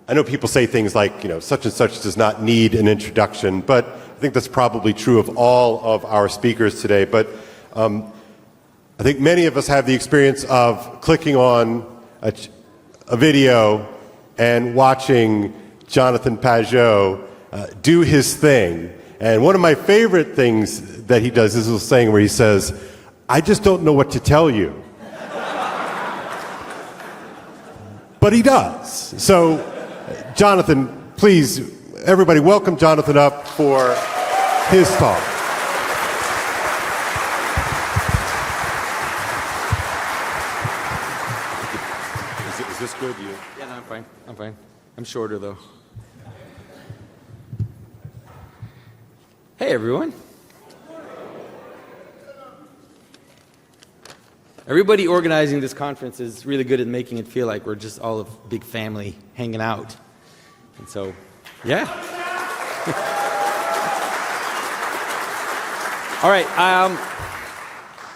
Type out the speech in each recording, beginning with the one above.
I know people say things like, such and such does not need an introduction, but I think that's probably true of all of our speakers today. But I think many of us have the experience of clicking on a video and watching Jonathan Pageau do his thing. And one of my favorite things that he does is a saying where he says, "I just don't know what to tell you." But he does. So, Jonathan, please, everybody welcome Jonathan up for his talk. Is this good? Yeah, no, I'm fine. I'm shorter, though. Hey, everyone. Everybody organizing this conference is really good at making it feel like we're just all a big family hanging out. And so, yeah. All right,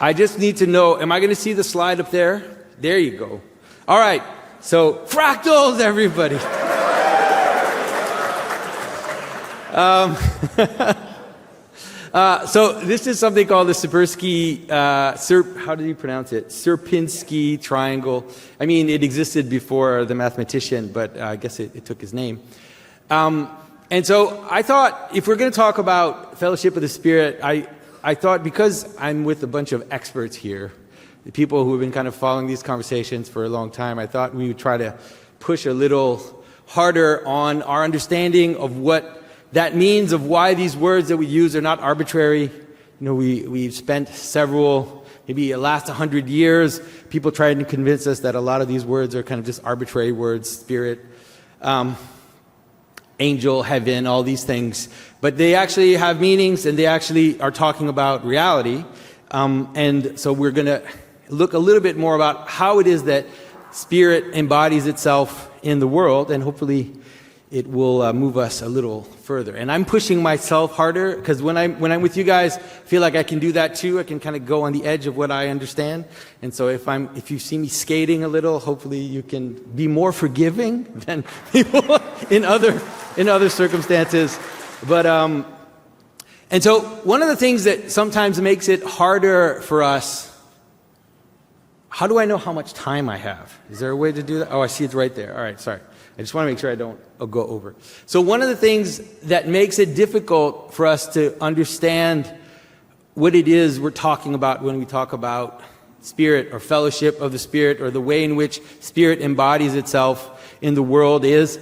I just need to know, am I going to see the slide up there? There you go. All right, so fractals, everybody. So this is something called the Sierpinski, how do you pronounce it? Sierpinski triangle. I mean, it existed before the mathematician, but I guess it took his name. And so I thought, if we're going to talk about fellowship of the Spirit, I thought, because I'm with a bunch of experts here, the people who have been kind of following these conversations for a long time, I thought we would try to push a little harder on our understanding of what that means, of why these words that we use are not arbitrary. We've spent maybe the last 100 years, people trying to convince us that a lot of these words are kind of just arbitrary words, spirit, angel, heaven, all these things. But they actually have meanings, and they actually are talking about reality. And so we're going to look a little bit more about how it is that spirit embodies itself in the world, and hopefully it will move us a little further. And I'm pushing myself harder, because when I'm with you guys, I feel like I can do that too. I can kind of go on the edge of what I understand. And so if you see me skating a little, hopefully you can be more forgiving than people in other circumstances. But and so one of the things that sometimes makes it harder for us. How do I know how much time I have? Is there a way to do that? Oh, I see it's right there. All right, sorry. I just want to make sure I don't go over. So one of the things that makes it difficult for us to understand what it is we're talking about when we talk about spirit or fellowship of the Spirit, or the way in which spirit embodies itself in the world, is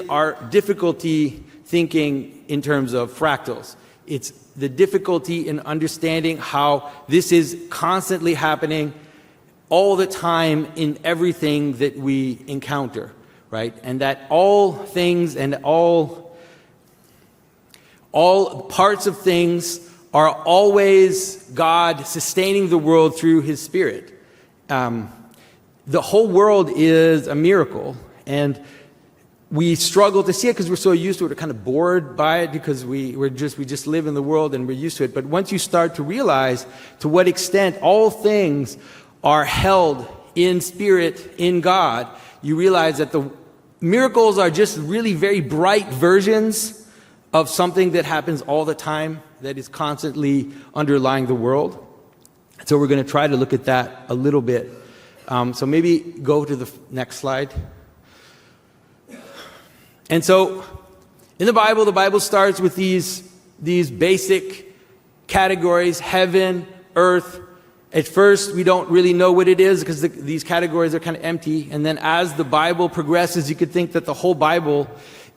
our difficulty thinking in terms of fractals. It's the difficulty in understanding how this is constantly happening all the time in everything that we encounter, right? And that all things and all parts of things are always God sustaining the world through His Spirit. The whole world is a miracle, and we struggle to see it because we're so used to it. We're kind of bored by it because we just live in the world and we're used to it. But once you start to realize to what extent all things are held in spirit in God, you realize that the miracles are just really very bright versions of something that happens all the time, that is constantly underlying the world. So we're going to try to look at that a little bit. So maybe go to the next slide. And so in the Bible starts with these basic categories: heaven, earth. At first, we don't really know what it is because these categories are kind of empty. And then as the Bible progresses, you could think that the whole Bible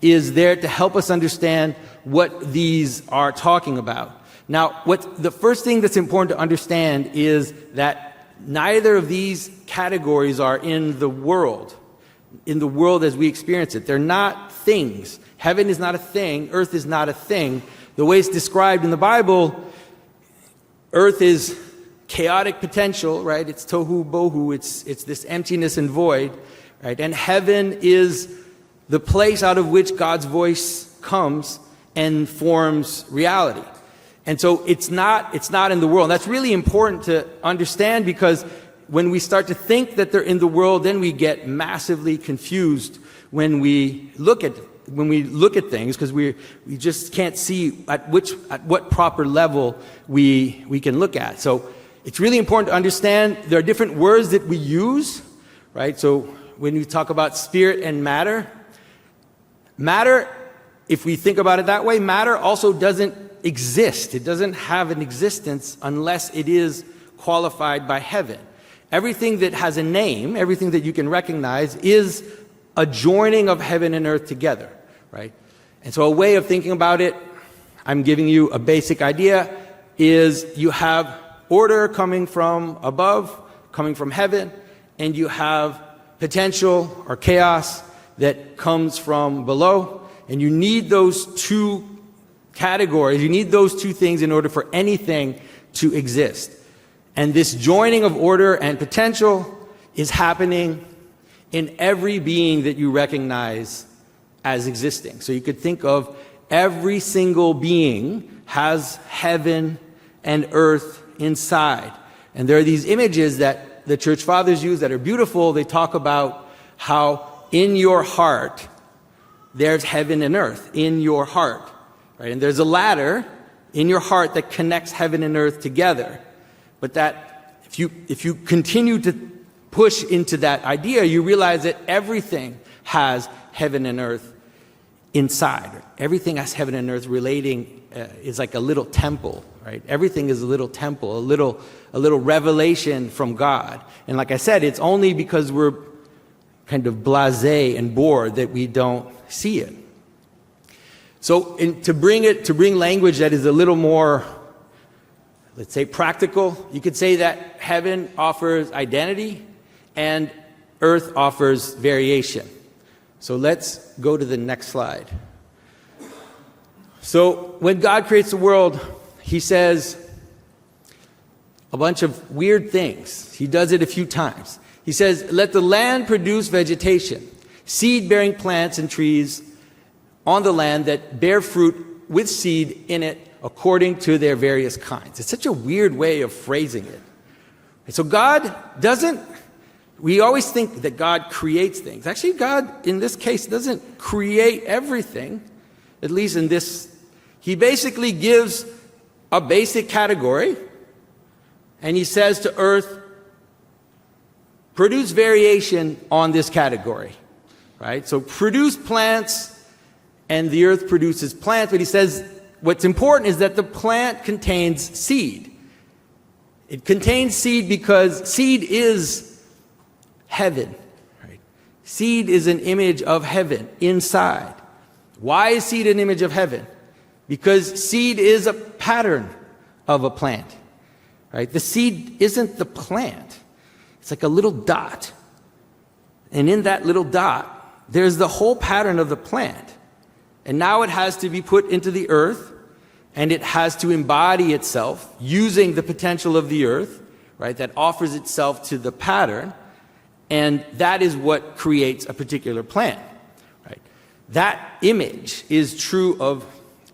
is there to help us understand what these are talking about. Now, the first thing that's important to understand is that neither of these categories are in the world as we experience it. They're not things. Heaven is not a thing. Earth is not a thing. The way it's described in the Bible, earth is chaotic potential, right? It's tohu bohu. It's this emptiness and void, right? And heaven is the place out of which God's voice comes and forms reality. And so it's not in the world. And that's really important to understand, because when we start to think that they're in the world, then we get massively confused when we look at things, because we just can't see at what proper level we can look at. So it's really important to understand there are different words that we use, right? So when we talk about spirit and matter, if we think about it that way, matter also doesn't exist. It doesn't have an existence unless it is qualified by heaven. Everything that has a name, everything that you can recognize, is a joining of heaven and earth together, right? And so a way of thinking about it, I'm giving you a basic idea, is you have order coming from above, coming from heaven, and you have potential or chaos that comes from below, and you need those two categories, you need those two things in order for anything to exist. And this joining of order and potential is happening in every being that you recognize as existing. So you could think of every single being has heaven and earth inside. And there are these images that the church fathers use that are beautiful. They talk about how in your heart there's heaven and earth in your heart, right? And there's a ladder in your heart that connects heaven and earth together. But that if you continue to push into that idea, you realize that everything has heaven and earth inside. Everything has heaven and earth relating, is like a little temple, right? Everything is a little temple, a little revelation from God. And like I said, it's only because we're kind of blasé and bored that we don't see it. So to bring language that is a little more, let's say, practical, you could say that heaven offers identity and earth offers variation. So let's go to the next slide. So when God creates the world, he says a bunch of weird things. He does it a few times. He says, let the land produce vegetation, seed-bearing plants and trees on the land that bear fruit with seed in it according to their various kinds. It's such a weird way of phrasing it. And so God doesn't, we always think that God creates things. Actually, God, in this case, doesn't create everything, at least in this. He basically gives a basic category, and he says to earth, produce variation on this category, right? So produce plants, and the earth produces plants, but he says what's important is that the plant contains seed. It contains seed because seed is heaven, right? Seed is an image of heaven inside. Why is seed an image of heaven? Because seed is a pattern of a plant, right? The seed isn't the plant. It's like a little dot. And in that little dot, there's the whole pattern of the plant. And now it has to be put into the earth, and it has to embody itself using the potential of the earth, right? That offers itself to the pattern, and that is what creates a particular plant, right? That image is true of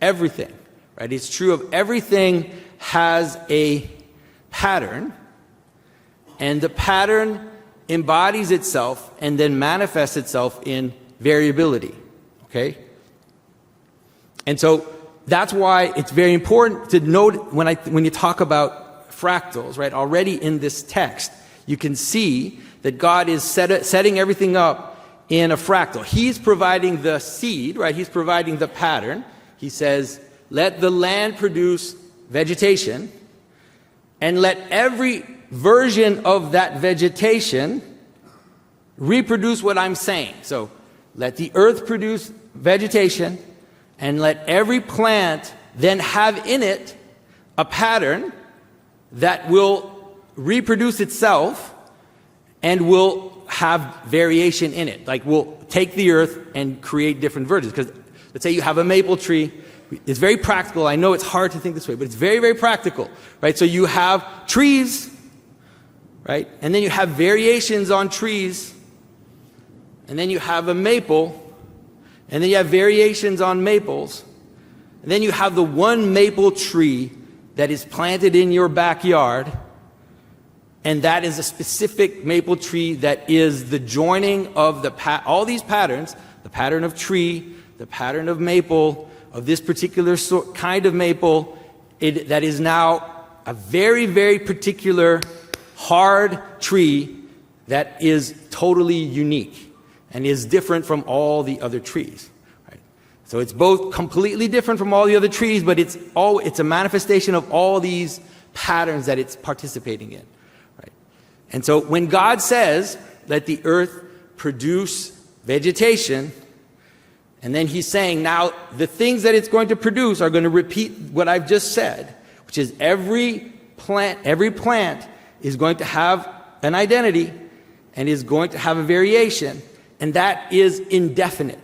everything, right? It's true of everything has a pattern, and the pattern embodies itself and then manifests itself in variability, okay? And so that's why it's very important to note when you talk about fractals, right? Already in this text, you can see that God is setting everything up in a fractal. He's providing the seed, right? He's providing the pattern. He says, let the land produce vegetation, and let every version of that vegetation reproduce what I'm saying. So let the earth produce vegetation, and let every plant then have in it a pattern that will reproduce itself and will have variation in it. Like we'll take the earth and create different versions. Because let's say you have a maple tree. It's very practical. I know it's hard to think this way, but it's very, very practical, right? So you have trees, right? And then you have variations on trees. And then you have a maple. And then you have variations on maples. And then you have the one maple tree that is planted in your backyard. And that is a specific maple tree that is the joining of all these patterns, the pattern of tree, the pattern of maple, of this particular kind of maple, that is now a very, very particular hard tree that is totally unique and is different from all the other trees. Right? So it's both completely different from all the other trees, but it's a manifestation of all these patterns that it's participating in. Right? And so when God says that the earth produce vegetation, and then he's saying now the things that it's going to produce are going to repeat what I've just said, which is every plant is going to have an identity and is going to have a variation, and that is indefinite.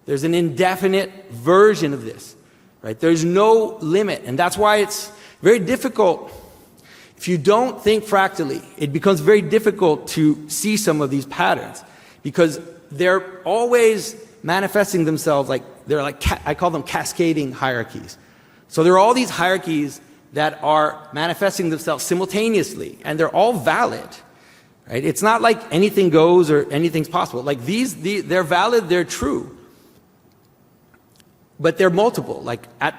There's an indefinite version of this, right? There's no limit, and that's why it's very difficult. If you don't think fractally, it becomes very difficult to see some of these patterns because they're always manifesting themselves I call them cascading hierarchies. So there are all these hierarchies that are manifesting themselves simultaneously, and they're all valid. Right? It's not like anything goes or anything's possible. Like they're valid, they're true. But they're multiple.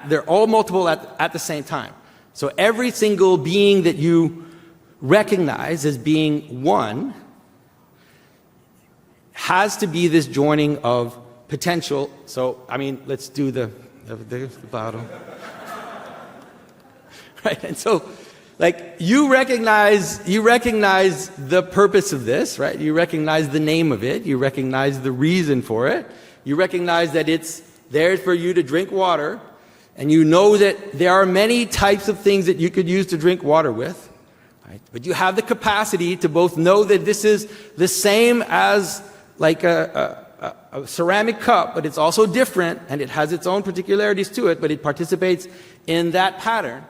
They're all multiple at the same time. So every single being that you recognize as being one has to be this joining of potential. So, let's do the bottle. Right? And so, you recognize the purpose of this, right? You recognize the name of it. You recognize the reason for it. You recognize that it's there for you to drink water. And you know that there are many types of things that you could use to drink water with. Right? But you have the capacity to both know that this is the same as a ceramic cup, but it's also different, and it has its own particularities to it, but it participates in that pattern.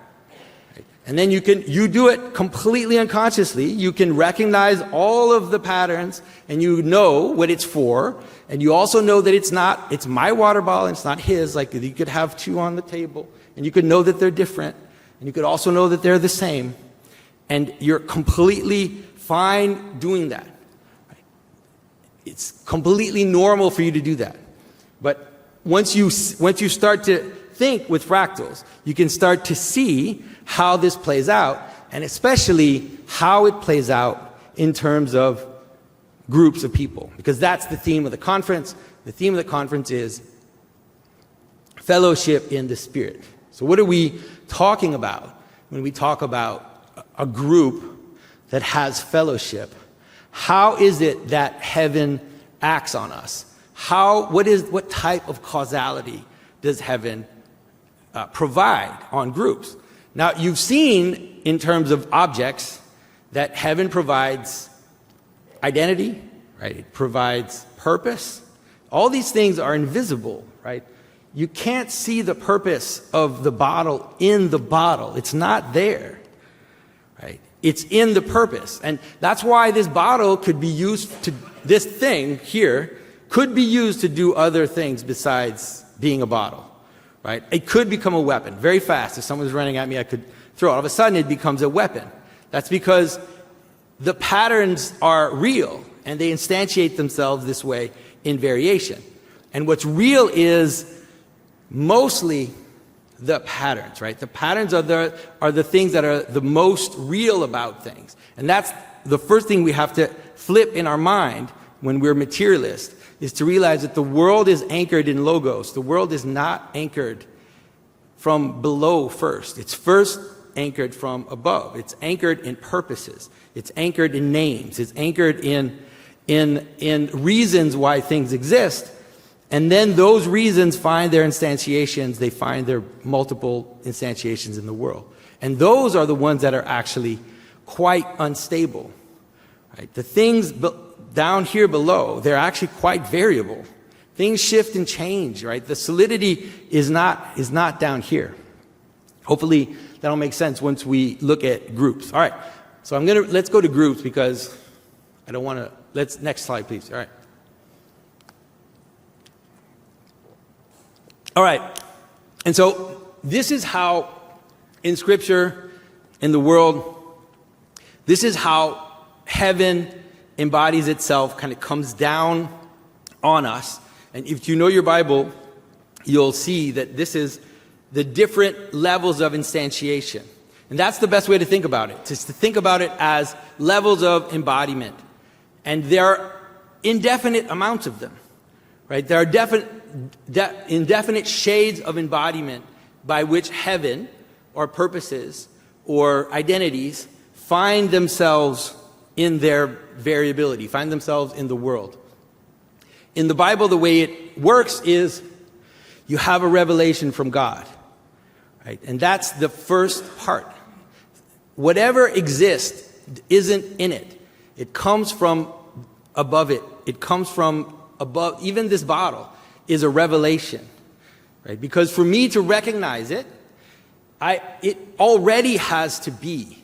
And then you do it completely unconsciously. You can recognize all of the patterns, and you know what it's for. And you also know that it's my water bottle, and it's not his. Like you could have two on the table, and you could know that they're different. And you could also know that they're the same. And you're completely fine doing that. Right? It's completely normal for you to do that. But once you start to think with fractals, you can start to see how this plays out, and especially how it plays out in terms of groups of people, because that's the theme of the conference. The theme of the conference is fellowship in the Spirit. So what are we talking about when we talk about a group that has fellowship? How is it that heaven acts on us? What type of causality does heaven provide on groups? Now, you've seen in terms of objects that heaven provides identity, right? It provides purpose. All these things are invisible, right? You can't see the purpose of the bottle in the bottle. It's not there, right? It's in the purpose. And that's why this bottle could be used to, this thing here could be used to do other things besides being a bottle. Right? It could become a weapon very fast. If someone's running at me, I could throw it. All of a sudden, it becomes a weapon. That's because the patterns are real, and they instantiate themselves this way in variation. And what's real is mostly the patterns, right? The patterns are the things that are the most real about things. And that's the first thing we have to flip in our mind when we're materialists, is to realize that the world is anchored in logos. The world is not anchored from below first. It's first anchored from above. It's anchored in purposes. It's anchored in names. It's anchored in reasons why things exist. And then those reasons find their instantiations. They find their multiple instantiations in the world. And those are the ones that are actually quite unstable. Right? The things down here below, they're actually quite variable. Things shift and change, right? The solidity is not down here. Hopefully that'll make sense once we look at groups. All right. So let's go to groups because I don't want to, next slide please. All right. All right. And so this is how in Scripture, in the world, This is how heaven embodies itself, kind of comes down on us. And if you know your Bible, you'll see that this is the different levels of instantiation. And that's the best way to think about it, just to think about it as levels of embodiment. And there are indefinite amounts of them, right? There are indefinite shades of embodiment by which heaven or purposes or identities find themselves in their variability, find themselves in the world. In the Bible, the way it works is you have a revelation from God, right? And that's the first part. Whatever exists isn't in it. It comes from above it. It comes from above. Even this bottle is a revelation, right? Because for me to recognize it, it already has to be.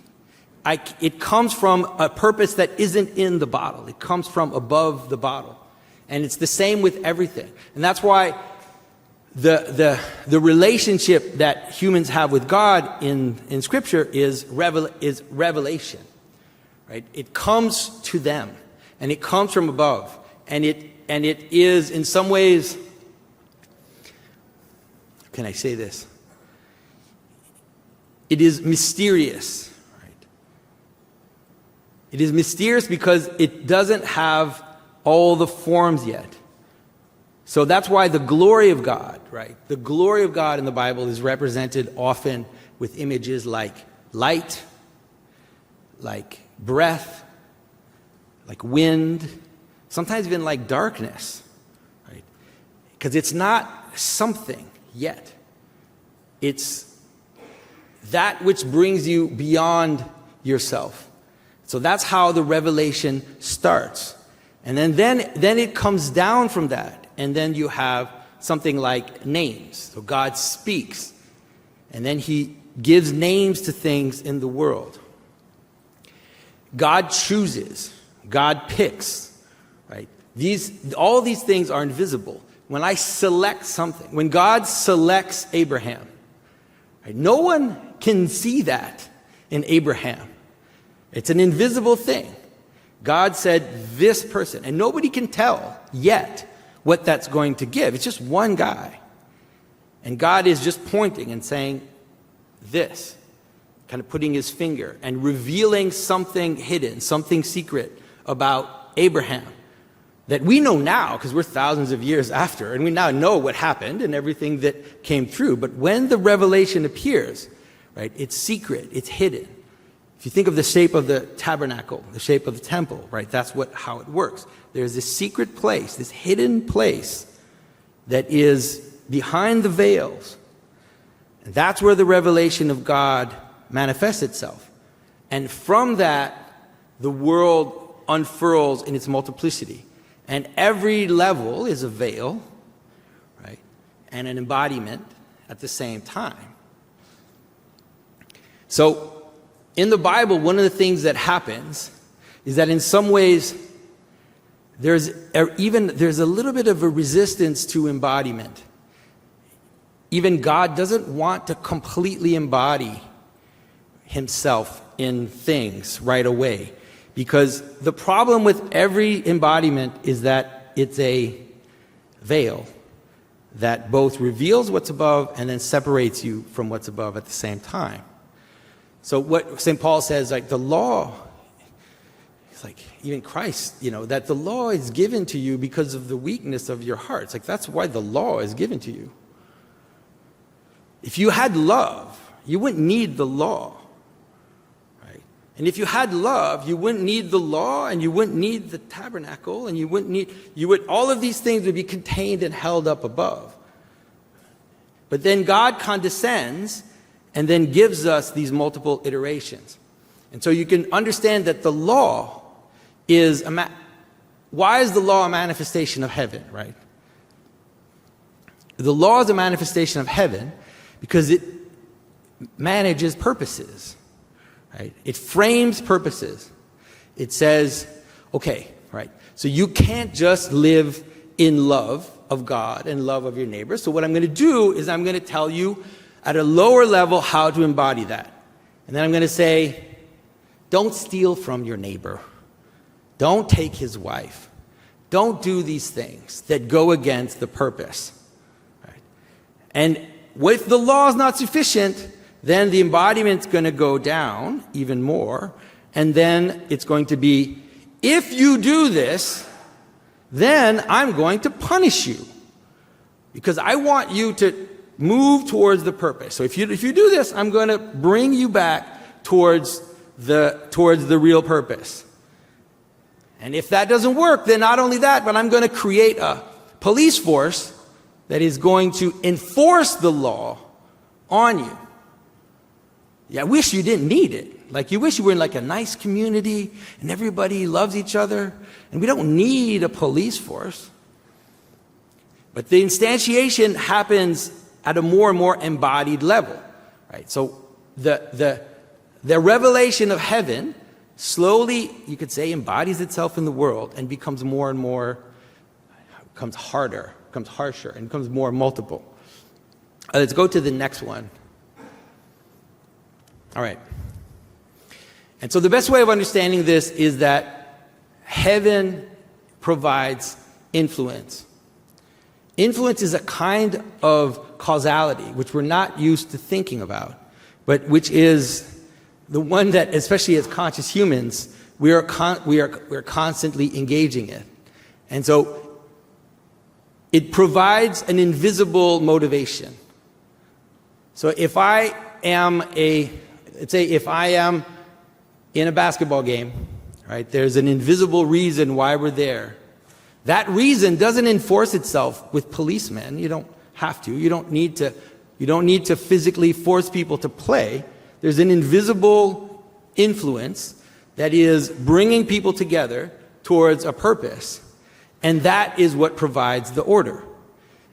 It comes from a purpose that isn't in the bottle. It comes from above the bottle. And it's the same with everything. And that's why the relationship that humans have with God in Scripture is revelation. Right? It comes to them. And it comes from above. And it is in some ways, how can I say this? It is mysterious. It is mysterious because it doesn't have all the forms yet. So that's why the glory of God, right? The glory of God in the Bible is represented often with images like light, like breath, like wind, sometimes even like darkness, right? Because it's not something yet. It's that which brings you beyond yourself. So that's how the revelation starts. And then it comes down from that. And then you have something like names. So God speaks. And then he gives names to things in the world. God chooses. God picks. Right? All these things are invisible. When I select something, when God selects Abraham, right, no one can see that in Abraham. It's an invisible thing. God said this person, and nobody can tell yet what that's going to give. It's just one guy. And God is just pointing and saying this, kind of putting his finger and revealing something hidden, something secret about Abraham that we know now because we're thousands of years after, and we now know what happened and everything that came through. But when the revelation appears, right, it's secret, it's hidden. If you think of the shape of the tabernacle, the shape of the temple, right, that's how it works. There's this secret place, this hidden place that is behind the veils. And that's where the revelation of God manifests itself. And from that, the world unfurls in its multiplicity. And every level is a veil, right, and an embodiment at the same time. So, in the Bible, one of the things that happens is that in some ways there's a little bit of a resistance to embodiment. Even God doesn't want to completely embody himself in things right away. Because the problem with every embodiment is that it's a veil that both reveals what's above and then separates you from what's above at the same time. So what St. Paul says, like the law, it's like even Christ, that the law is given to you because of the weakness of your hearts. Like that's why the law is given to you. If you had love, you wouldn't need the law. Right? And if you had love, you wouldn't need the law and you wouldn't need the tabernacle and all of these things would be contained and held up above. But then God condescends and then gives us these multiple iterations. And so you can understand that the law is why is the law a manifestation of heaven, right? The law is a manifestation of heaven because it manages purposes, right? It frames purposes. It says, okay, right, so you can't just live in love of God and love of your neighbor. So what I'm going to do is I'm going to tell you at a lower level how to embody that. And then I'm going to say, don't steal from your neighbor. Don't take his wife. Don't do these things that go against the purpose. Right? And if the law is not sufficient, then the embodiment's going to go down even more. And then it's going to be, if you do this, then I'm going to punish you. Because I want you to move towards the purpose. So if you do this, I'm going to bring you back towards the real purpose. And if that doesn't work, then not only that, but I'm going to create a police force that is going to enforce the law on you. Yeah, I wish you didn't need it. Like, you wish you were in like a nice community and everybody loves each other, and we don't need a police force. But the instantiation happens at a more and more embodied level, right? So the revelation of heaven slowly, you could say, embodies itself in the world and becomes more and more, becomes harder, becomes harsher, and becomes more multiple. Let's go to the next one. All right. And so the best way of understanding this is that heaven provides influence. Influence is a kind of causality which we're not used to thinking about, but which is the one that, especially as conscious humans, we're constantly engaging in. And so it provides an invisible motivation. So if I am if I am in a basketball game, right, there's an invisible reason why we're there. That reason doesn't enforce itself with policemen. You don't have to. You don't need to physically force people to play. There's an invisible influence that is bringing people together towards a purpose. And that is what provides the order.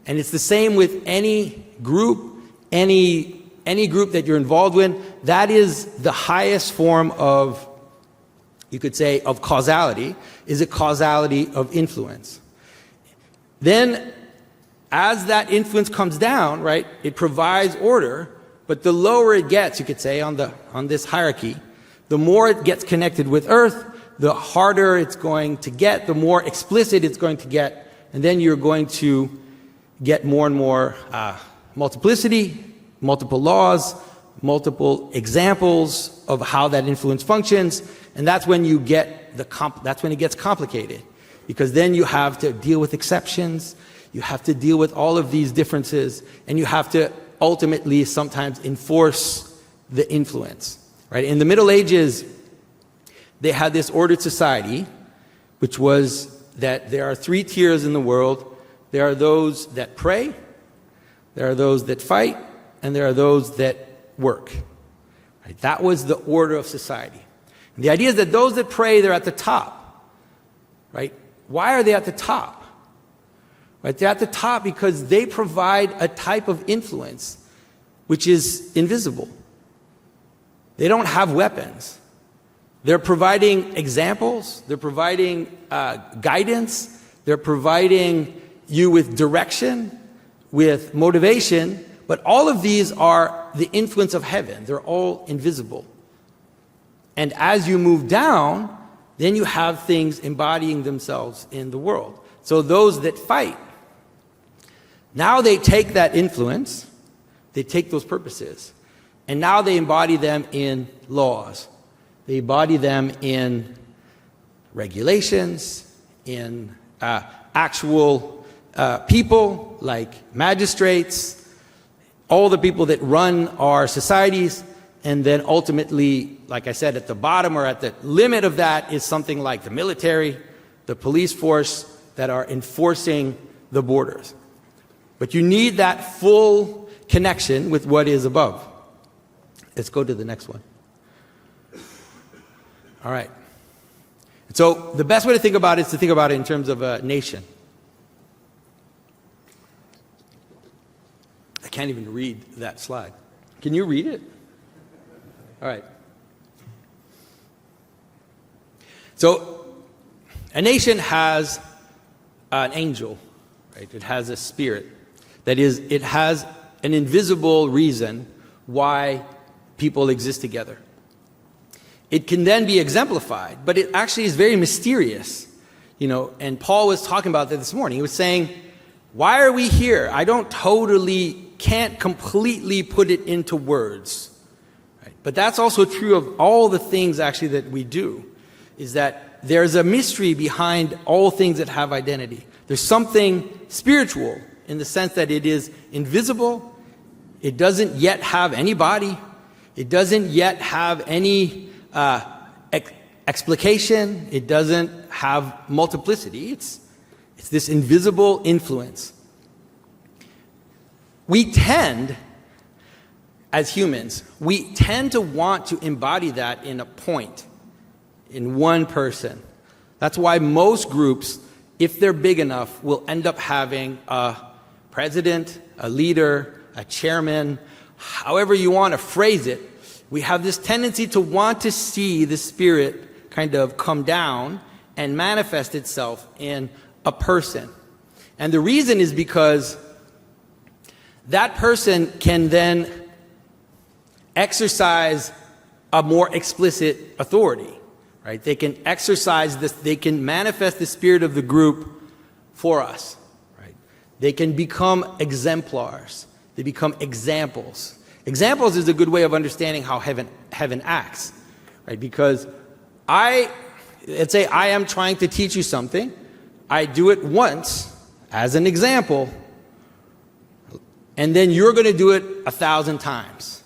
And it's the same with any group, any group that you're involved in. That is the highest form of, you could say, of causality, is a causality of influence. Then, as that influence comes down, right, it provides order, but the lower it gets, you could say, on this hierarchy, the more it gets connected with Earth, the harder it's going to get, the more explicit it's going to get, and then you're going to get more and more multiplicity, multiple laws, multiple examples of how that influence functions, and that's when you get that's when it gets complicated, because then you have to deal with exceptions, you have to deal with all of these differences, and you have to ultimately sometimes enforce the influence. Right? In the Middle Ages, they had this ordered society, which was that there are 3 tiers in the world. There are those that pray, there are those that fight, and there are those that work. Right? That was the order of society. And the idea is that those that pray, they're at the top. Right? Why are they at the top? Right? They're at the top because they provide a type of influence which is invisible. They don't have weapons. They're providing examples. They're providing guidance. They're providing you with direction, with motivation. But all of these are the influence of heaven. They're all invisible. And as you move down, then you have things embodying themselves in the world. So those that fight, now they take that influence, they take those purposes, and now they embody them in laws. They embody them in regulations, in actual people like magistrates, all the people that run our societies, and then ultimately, like I said, at the bottom or at the limit of that is something like the military, the police force that are enforcing the borders. But you need that full connection with what is above. Let's go to the next one. All right. So the best way to think about it is to think about it in terms of a nation. I can't even read that slide. Can you read it? All right. So a nation has an angel, right? It has a spirit. That is, it has an invisible reason why people exist together. it can then be exemplified, but it actually is very mysterious. And Paul was talking about that this morning. He was saying, why are we here? I can't completely put it into words. Right? But that's also true of all the things actually that we do, is that there's a mystery behind all things that have identity. There's something spiritual in the sense that it is invisible. It doesn't yet have any body. It doesn't yet have any explication. It doesn't have multiplicity. It's this invisible influence. We tend, as humans, we tend to want to embody that in a point, in one person. That's why most groups, if they're big enough, will end up having a president, a leader, a chairman, however you want to phrase it. We have this tendency to want to see the Spirit kind of come down and manifest itself in a person. And the reason is because that person can then exercise a more explicit authority, right? They can exercise this, they can manifest the spirit of the group for us, right? They can become exemplars. They become examples. Examples is a good way of understanding how heaven acts, right? Because let's say I am trying to teach you something. I do it once as an example, and then you're going to do it 1,000 times,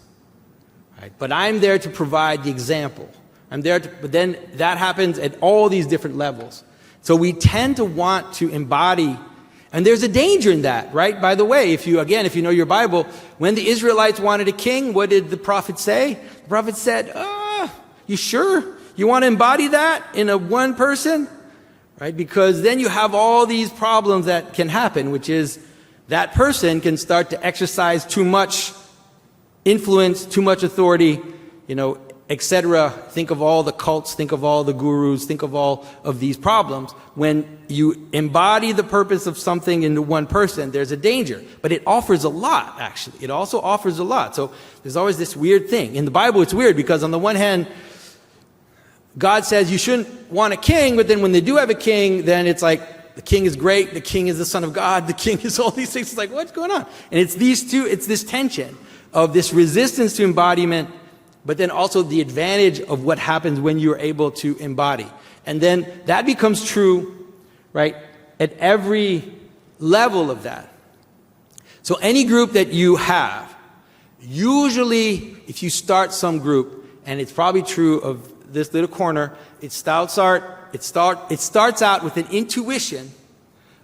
right? But I'm there to provide the example. But then that happens at all these different levels. So we tend to want to embody, and there's a danger in that, right? By the way, if you know your Bible, when the Israelites wanted a king, what did the prophet say? The prophet said, you sure? You want to embody that in a one person? Right? Because then you have all these problems that can happen, which is that person can start to exercise too much influence, too much authority, etc. Think of all the cults, think of all the gurus, think of all of these problems. When you embody the purpose of something into one person, there's a danger. But it offers a lot, actually. It also offers a lot. So there's always this weird thing. In the Bible, it's weird because on the one hand, God says you shouldn't want a king, but then when they do have a king, then it's like the king is great, the king is the son of God, the king is all these things. It's like, what's going on? And it's these two, it's this tension of this resistance to embodiment, but then also the advantage of what happens when you're able to embody. And then that becomes true, right, at every level of that. So any group that you have, usually if you start some group, and it's probably true of this little corner, it starts out with an intuition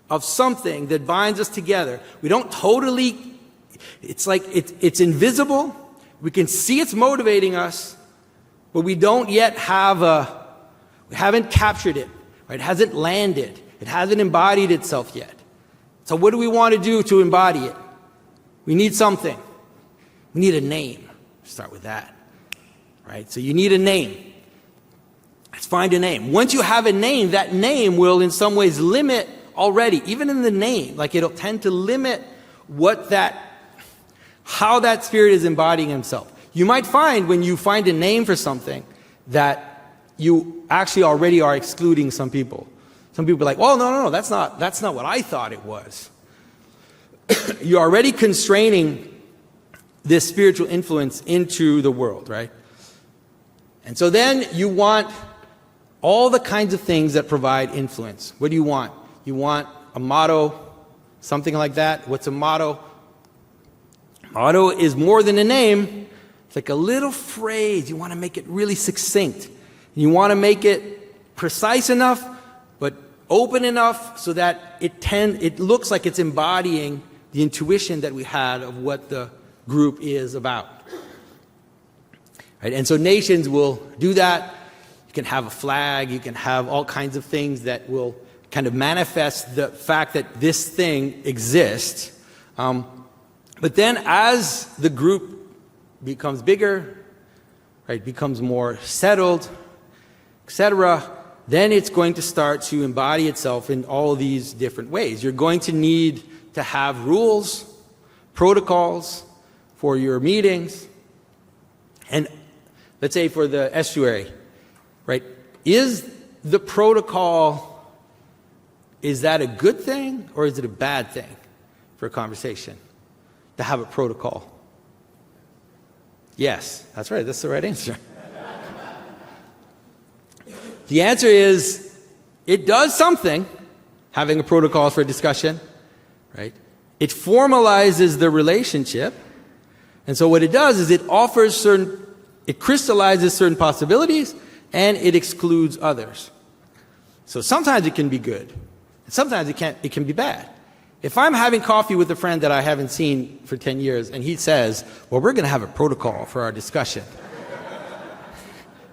of something that binds us together. We don't totally, it's like it's invisible. We can see it's motivating us, but we don't yet we haven't captured it, right? It hasn't landed. It hasn't embodied itself yet. So what do we want to do to embody it? We need something. We need a name. Start with that, right? So you need a name. Let's find a name. Once you have a name, that name will in some ways limit already, even in the name, like it'll tend to limit how that spirit is embodying himself. You might find when you find a name for something that you actually already are excluding some people. Some people are like, well, no, that's not what I thought it was. You're already constraining this spiritual influence into the world, right? And so then you want all the kinds of things that provide influence. What do you want? You want a motto, something like that. What's a motto? Motto is more than a name. It's like a little phrase. You want to make it really succinct. You want to make it precise enough, but open enough so that it looks like it's embodying the intuition that we had of what the group is about. Right? And so nations will do that. You can have a flag. You can have all kinds of things that will kind of manifest the fact that this thing exists. But then as the group becomes bigger, right, becomes more settled, etc., then it's going to start to embody itself in all these different ways. You're going to need to have rules, protocols for your meetings. And let's say for the estuary, right? Is the protocol, is that a good thing or is it a bad thing for a conversation to have a protocol? Yes, that's right, that's the right answer. The answer is, it does something, having a protocol for a discussion, right? It formalizes the relationship, and so what it does is it crystallizes certain possibilities, and it excludes others. So sometimes it can be good, and sometimes it can be bad. If I'm having coffee with a friend that I haven't seen for 10 years, and he says, well, we're going to have a protocol for our discussion.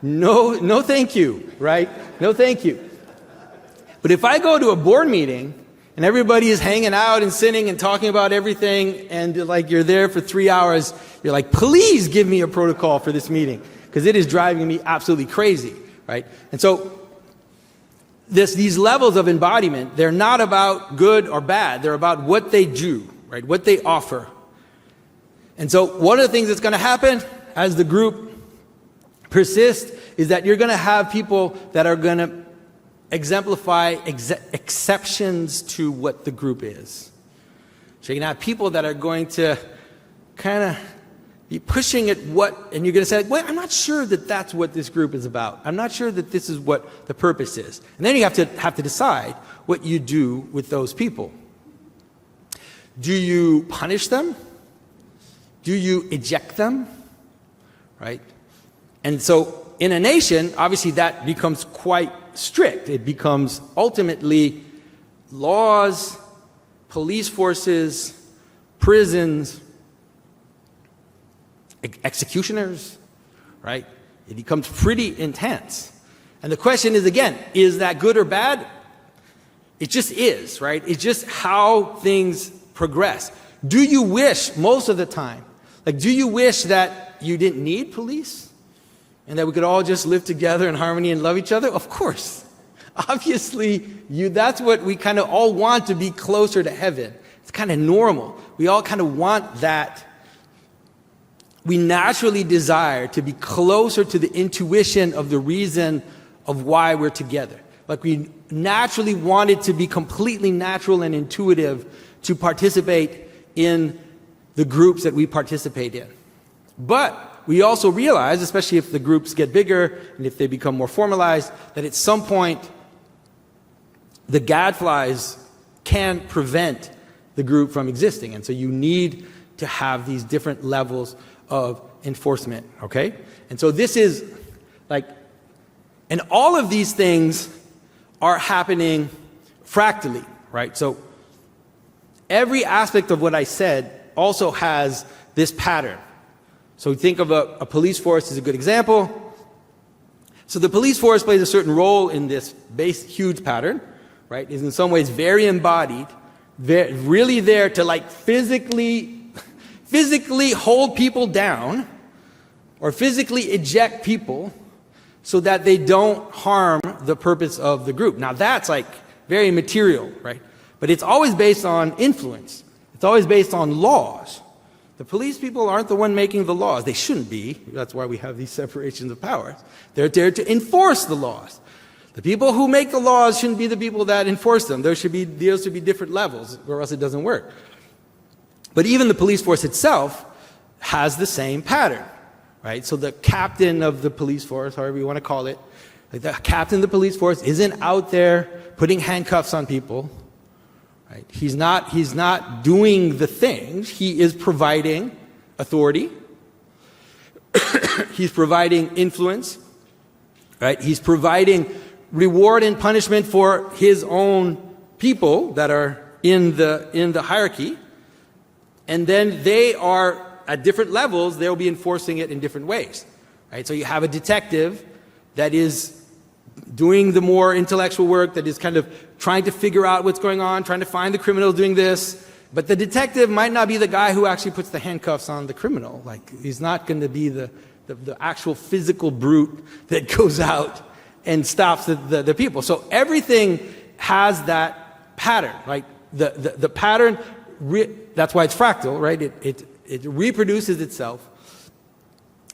No thank you, right? No thank you. But if I go to a board meeting and everybody is hanging out and sitting and talking about everything and like you're there for 3 hours, you're like, please give me a protocol for this meeting because it is driving me absolutely crazy, right? And so these levels of embodiment, they're not about good or bad. They're about what they do, right? What they offer. And so one of the things that's going to happen as the group persist is that you're going to have people that are going to exemplify exceptions to what the group is. So you're going to have people that are going to kind of be pushing at and you're going to say, well, I'm not sure that that's what this group is about. I'm not sure that this is what the purpose is. And then you have to decide what you do with those people. Do you punish them? Do you eject them? Right? And so in a nation, obviously that becomes quite strict. It becomes ultimately laws, police forces, prisons, executioners, right? It becomes pretty intense. And the question is, again, is that good or bad? It just is, right? It's just how things progress. Do you wish, most of the time, do you wish that you didn't need police? And that we could all just live together in harmony and love each other? Of course. Obviously, that's what we kind of all want, to be closer to heaven. It's kind of normal. We all kind of want that. We naturally desire to be closer to the intuition of the reason of why we're together. Like we naturally want it to be completely natural and intuitive to participate in the groups that we participate in. But we also realize, especially if the groups get bigger and if they become more formalized, that at some point the gadflies can prevent the group from existing. And so you need to have these different levels of enforcement, okay? And so this is and all of these things are happening fractally, right? So every aspect of what I said also has this pattern. So think of a police force as a good example. So the police force plays a certain role in this huge pattern, right? Is in some ways very embodied, really there to physically hold people down or physically eject people so that they don't harm the purpose of the group. Now that's very material, right? But it's always based on influence. It's always based on laws. The police people aren't the one making the laws. They shouldn't be. That's why we have these separations of powers. They're there to enforce the laws. The people who make the laws shouldn't be the people that enforce them. Those should be different levels, or else it doesn't work. But even the police force itself has the same pattern, right? So the captain of the police force, however you want to call it, the captain of the police force isn't out there putting handcuffs on people. Right? He's not doing the things. He is providing authority. He's providing influence. Right? He's providing reward and punishment for his own people that are in the hierarchy. And then they are at different levels, they'll be enforcing it in different ways. Right? So you have a detective that is doing the more intellectual work, that is kind of trying to figure out what's going on, trying to find the criminal doing this. But the detective might not be the guy who actually puts the handcuffs on the criminal. He's not going to be the actual physical brute that goes out and stops the people. So everything has that pattern, right? The pattern, that's why it's fractal, right? It reproduces itself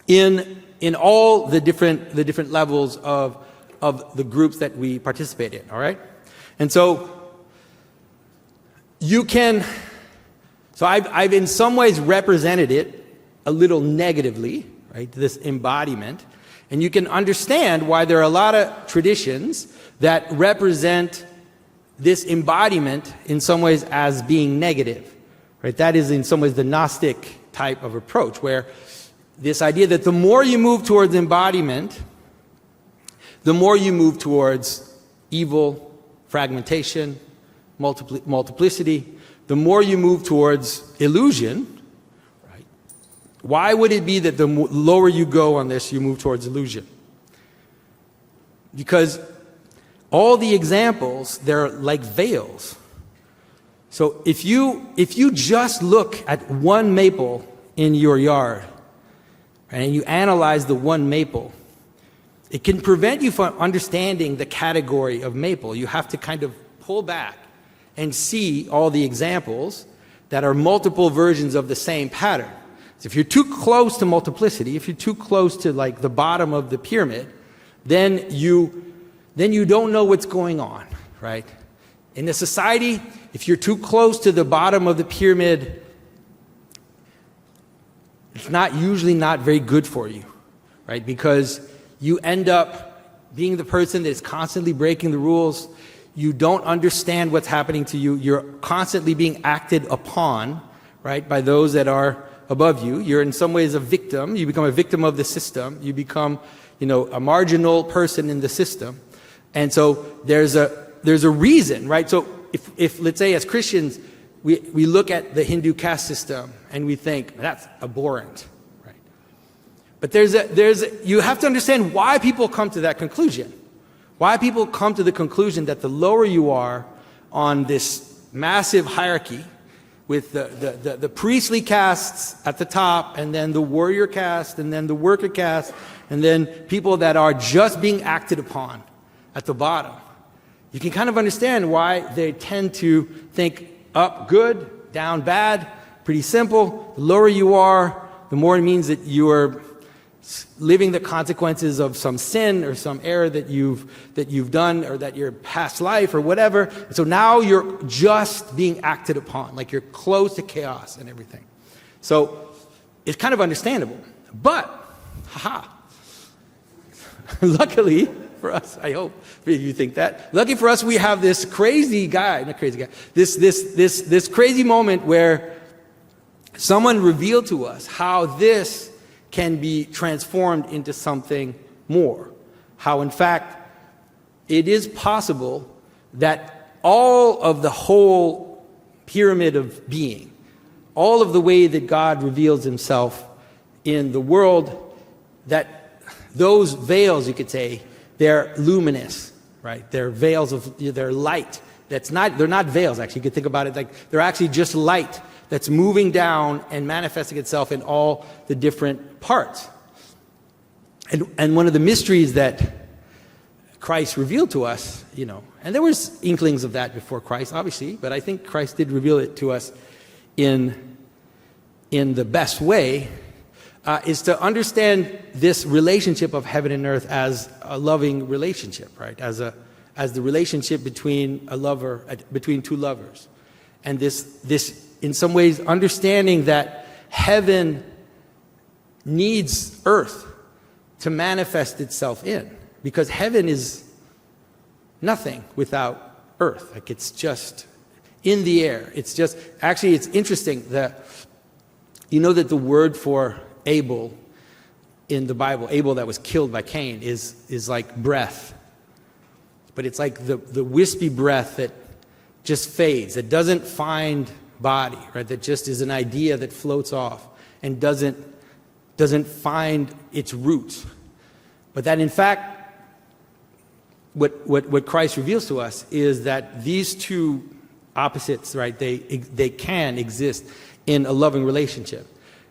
in all the different levels of of the groups that we participate in, all right? And so you can, so I've in some ways represented it a little negatively, right, this embodiment. And you can understand why there are a lot of traditions that represent this embodiment in some ways as being negative, right? That is in some ways the Gnostic type of approach, where this idea that the more you move towards embodiment, the more you move towards evil, fragmentation, multiplicity, the more you move towards illusion. Why would it be that the lower you go on this, you move towards illusion? Because all the examples, they're like veils. So if you just look at one maple in your yard, and you analyze the one maple, it can prevent you from understanding the category of maple. You have to kind of pull back and see all the examples that are multiple versions of the same pattern. So if you're too close to multiplicity, if you're too close to like the bottom of the pyramid, then you don't know what's going on, right? In a society, if you're too close to the bottom of the pyramid, it's usually not very good for you, right? Because you end up being the person that is constantly breaking the rules. You don't understand what's happening to you. You're constantly being acted upon, right, by those that are above you. You're in some ways a victim. You become a victim of the system. You become, a marginal person in the system. And so there's a reason, right? So if let's say as Christians, we look at the Hindu caste system and we think that's abhorrent, right? But you have to understand why people come to that conclusion. Why people come to the conclusion that the lower you are on this massive hierarchy, with the priestly castes at the top, and then the warrior caste, and then the worker caste, and then people that are just being acted upon at the bottom. You can kind of understand why they tend to think up good, down bad, pretty simple. The lower you are, the more it means that you are living the consequences of some sin or some error that you've done, or that your past life or whatever. So now you're just being acted upon, like you're close to chaos and everything. So it's kind of understandable. But, luckily for us, I hope you think that. Lucky for us, we have this crazy guy, this crazy moment where someone revealed to us how this can be transformed into something more. How, in fact, it is possible that all of the whole pyramid of being, all of the way that God reveals himself in the world, that those veils, you could say, they're luminous, right? They're veils they're light. They're not veils, actually. You could think about it like they're actually just light that's moving down and manifesting itself in all the different parts. And one of the mysteries that Christ revealed to us, and there was inklings of that before Christ, obviously, but I think Christ did reveal it to us in the best way, is to understand this relationship of heaven and earth as a loving relationship, right? As the relationship between between two lovers. And this in some ways understanding that heaven needs earth to manifest itself in, because heaven is nothing without earth. Like it's just in the air. It's interesting that that the word for Abel in the Bible, Abel that was killed by Cain, is like breath. But it's like the wispy breath that just fades, that doesn't find body, right? That just is an idea that floats off and doesn't find its roots. But that in fact, what Christ reveals to us is that these two opposites, right? They can exist in a loving relationship.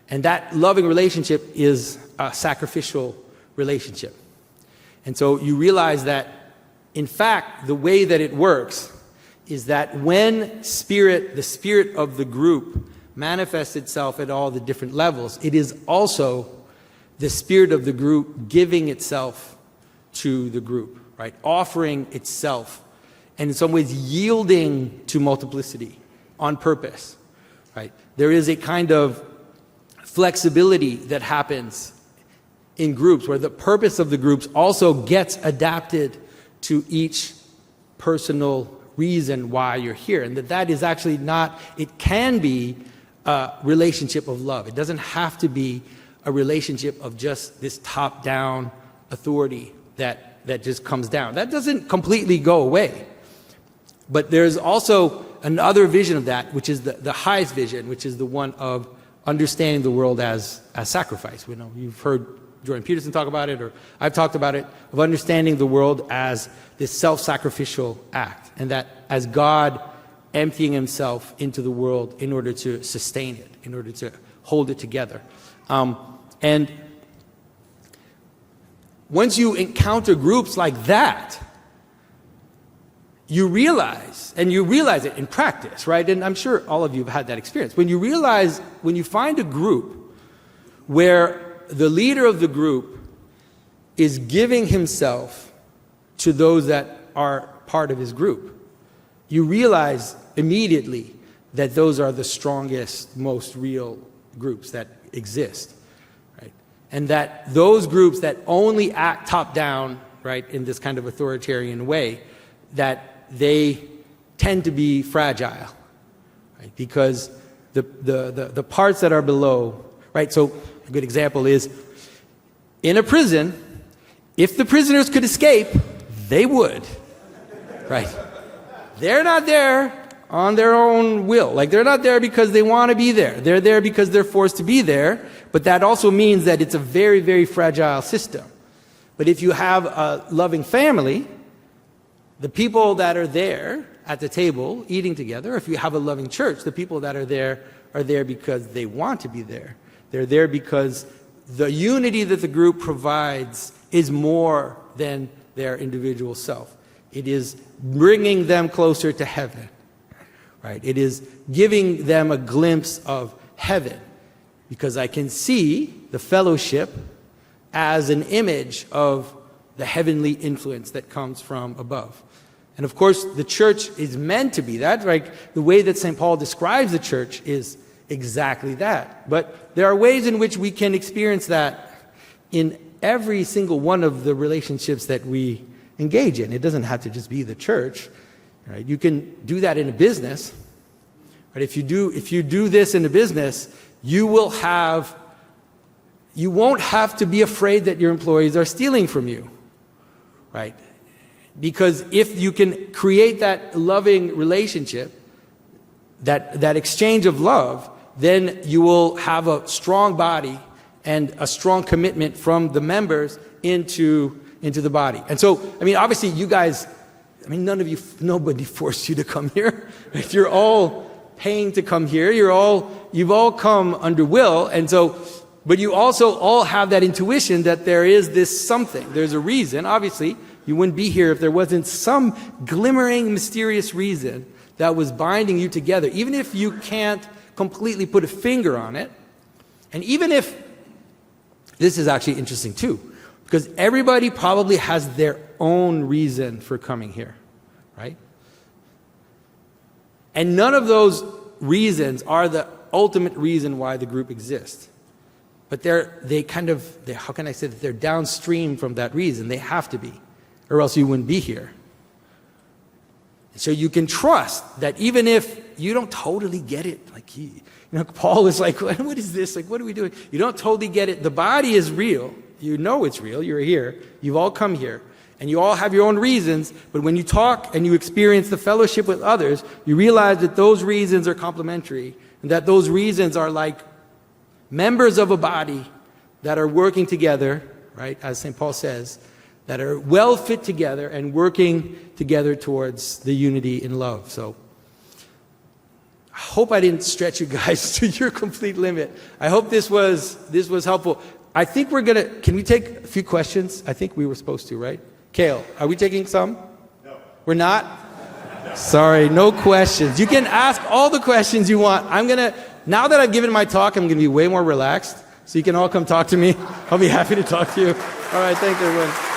And that loving relationship is a sacrificial relationship. And so you realize that, in fact, the way that it works is that when the spirit of the group manifests itself at all the different levels, it is also the spirit of the group giving itself to the group. right? Offering itself, and in some ways yielding to multiplicity on purpose, right? There is a kind of flexibility that happens in groups where the purpose of the groups also gets adapted to each personal reason why you're here, and that is actually not, it can be a relationship of love. It doesn't have to be a relationship of just this top-down authority that just comes down. That doesn't completely go away. But there's also another vision of that, which is the highest vision, which is the one of understanding the world as sacrifice. You know, you've heard Jordan Peterson talk about it, or I've talked about it, of understanding the world as this self-sacrificial act, and that as God emptying himself into the world in order to sustain it, in order to hold it together. And once you encounter groups like that, you realize it in practice, right? And I'm sure all of you have had that experience. When you find a group where the leader of the group is giving himself to those that are part of his group, you realize immediately that those are the strongest, most real groups that exist, right? And that those groups that only act top-down, right, in this kind of authoritarian way, that they tend to be fragile, right? Because the parts that are below, right? So a good example is, in a prison, if the prisoners could escape, they would, right? They're not there on their own will. Like, they're not there because they want to be there. They're there because they're forced to be there. But that also means that it's a very, very fragile system. But if you have a loving family, the people that are there at the table eating together, if you have a loving church, the people that are there because they want to be there. They're there because the unity that the group provides is more than their individual self. It is bringing them closer to heaven, right? It is giving them a glimpse of heaven, because I can see the fellowship as an image of the heavenly influence that comes from above. And of course, the church is meant to be that, right? The way that St. Paul describes the church is exactly that. But there are ways in which we can experience that in every single one of the relationships that we engage in. It doesn't have to just be the church, right? You can do that in a business, right? If you do this in a business, you won't have to be afraid that your employees are stealing from you, right? Because if you can create that loving relationship, that exchange of love, then you will have a strong body and a strong commitment from the members into the body. And so, I mean, obviously you guys, I mean, nobody forced you to come here. If you're all paying to come here, you've all come under will. And so, but you also all have that intuition that there is this something. There's a reason. Obviously, you wouldn't be here if there wasn't some glimmering, mysterious reason that was binding you together, even if you can't completely put a finger on it. And even if, this is actually interesting too, because everybody probably has their own reason for coming here, right? And none of those reasons are the ultimate reason why the group exists. But how can I say that they're downstream from that reason? They have to be, or else you wouldn't be here. So you can trust that even if you don't totally get it, like Paul is like, what is this? Like, what are we doing? You don't totally get it. The body is real. You know it's real. You're here. You've all come here. And you all have your own reasons. But when you talk and you experience the fellowship with others, you realize that those reasons are complementary, and that those reasons are like members of a body that are working together, right, as St. Paul says, that are well fit together and working together towards the unity in love. So I hope I didn't stretch you guys to your complete limit. I hope this was helpful. I think can we take a few questions? I think we were supposed to, right? Kale, are we taking some? No. We're not? Sorry, no questions. You can ask all the questions you want. Now that I've given my talk, I'm going to be way more relaxed. So you can all come talk to me. I'll be happy to talk to you. All right, thanks everyone.